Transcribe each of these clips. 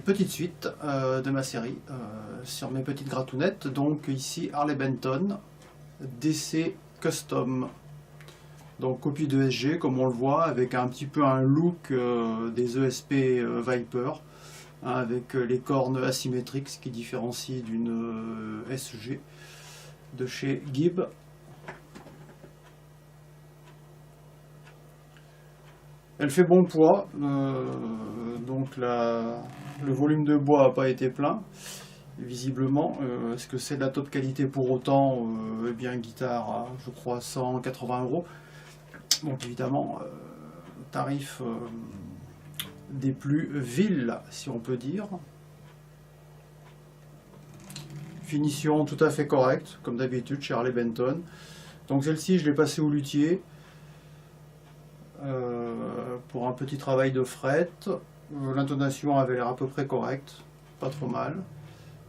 Petite suite de ma série sur mes petites gratounettes. Donc ici Harley Benton DC Custom, donc copie de SG comme on le voit, avec un petit peu un look des ESP Viper, hein, avec les cornes asymétriques, ce qui différencie d'une SG de chez Gibb. Elle fait bon poids, donc le volume de bois n'a pas été plein, visiblement. Est-ce que c'est de la top qualité pour autant? Eh bien, guitare à, je crois, 180 €. Donc évidemment, tarif des plus vils, si on peut dire. Finition tout à fait correcte, comme d'habitude chez Harley Benton. Donc celle-ci, je l'ai passée au luthier. Pour un petit travail de fret. L'intonation avait l'air à peu près correcte, pas trop mal.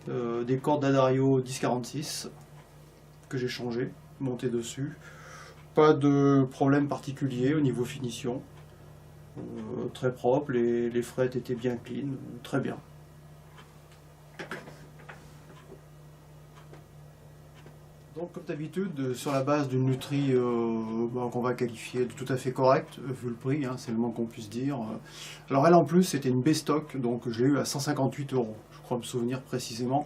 Des cordes d'Addario 1046 que j'ai changé, monté dessus. Pas de problème particulier au niveau finition. Très propre, les frettes étaient bien clean, très bien. Donc comme d'habitude, sur la base d'une lutherie qu'on va qualifier de tout à fait correcte, vu le prix, hein, c'est le moins qu'on puisse dire. Alors elle en plus c'était une B-stock, donc je l'ai eu à 158 €, je crois me souvenir précisément.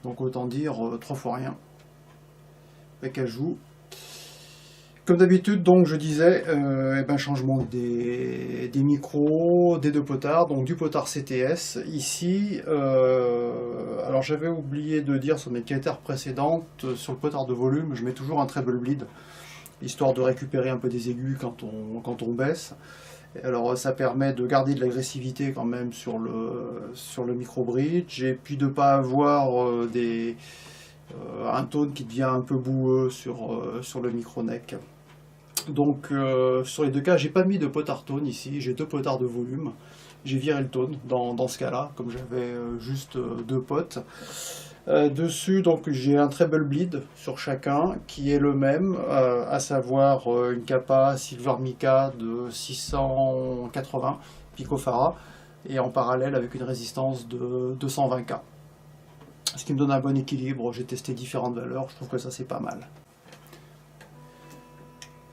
Donc autant dire 3 fois rien, avec ajout. Comme d'habitude, donc je disais, changement des micros, des deux potards, donc du potard CTS. Ici, alors j'avais oublié de dire sur mes guitares précédentes, sur le potard de volume, je mets toujours un treble bleed, histoire de récupérer un peu des aigus quand on baisse. Alors ça permet de garder de l'agressivité quand même sur le micro bridge, et puis de ne pas avoir un tone qui devient un peu boueux sur le micro neck. Donc sur les deux cas, j'ai pas mis de potard tone ici, j'ai deux potards de volume. J'ai viré le tone dans ce cas-là, comme j'avais juste deux potes. Dessus, donc j'ai un treble bleed sur chacun qui est le même, à savoir une capa Silver Mica de 680 picofarad et en parallèle avec une résistance de 220K. Ce qui me donne un bon équilibre. J'ai testé différentes valeurs, je trouve que ça c'est pas mal.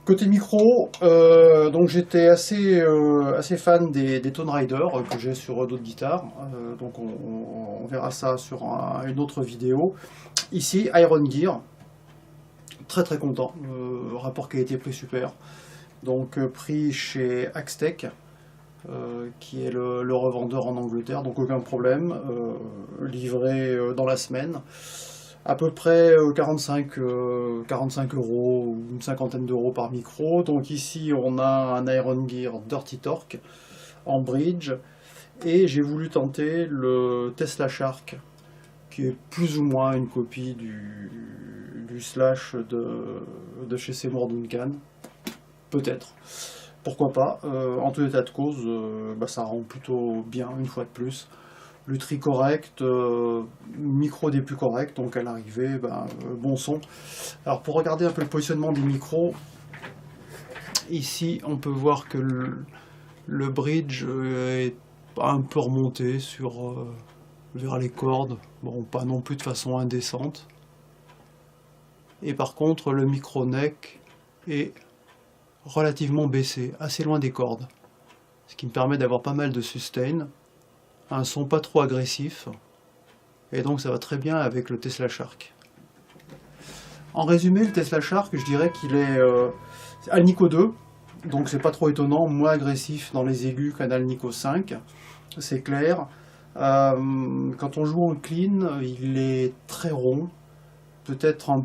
Côté micro, donc j'étais assez fan des Tone Rider que j'ai sur d'autres guitares, donc on verra ça sur une autre vidéo. Ici, Iron Gear, très content, rapport qualité-prix super, donc prix chez Axtech, qui est le revendeur en Angleterre, donc aucun problème, livré dans la semaine. À peu près 45 € ou une cinquantaine d'euros par micro. Donc ici on a un Iron Gear Dirty Torque en bridge, et j'ai voulu tenter le Tesla Shark, qui est plus ou moins une copie du Slash de chez Seymour Duncan, peut-être, pourquoi pas. En tout état de cause, ça rend plutôt bien une fois de plus. Lutherie correcte, micro des plus corrects, donc à l'arrivée, bon son. Alors pour regarder un peu le positionnement des micros, ici on peut voir que le bridge est un peu remonté vers les cordes, bon pas non plus de façon indécente. Et par contre le micro neck est relativement baissé, assez loin des cordes, ce qui me permet d'avoir pas mal de sustain. Un son pas trop agressif, et donc ça va très bien avec le Tesla Shark. En résumé, le Tesla Shark, je dirais qu'il est Alnico 2, donc c'est pas trop étonnant, moins agressif dans les aigus qu'un Alnico 5, c'est clair. Quand on joue en clean, il est très rond, peut-être un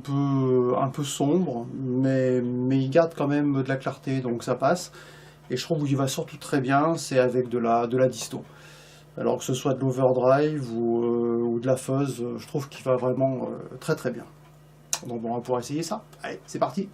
peu sombre, mais il garde quand même de la clarté, donc ça passe. Et je trouve qu'il va surtout très bien, c'est avec de la disto. Alors que ce soit de l'overdrive ou de la fuzz, je trouve qu'il va vraiment très bien. Donc bon, on va pouvoir essayer ça. Allez, c'est parti!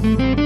Ciao.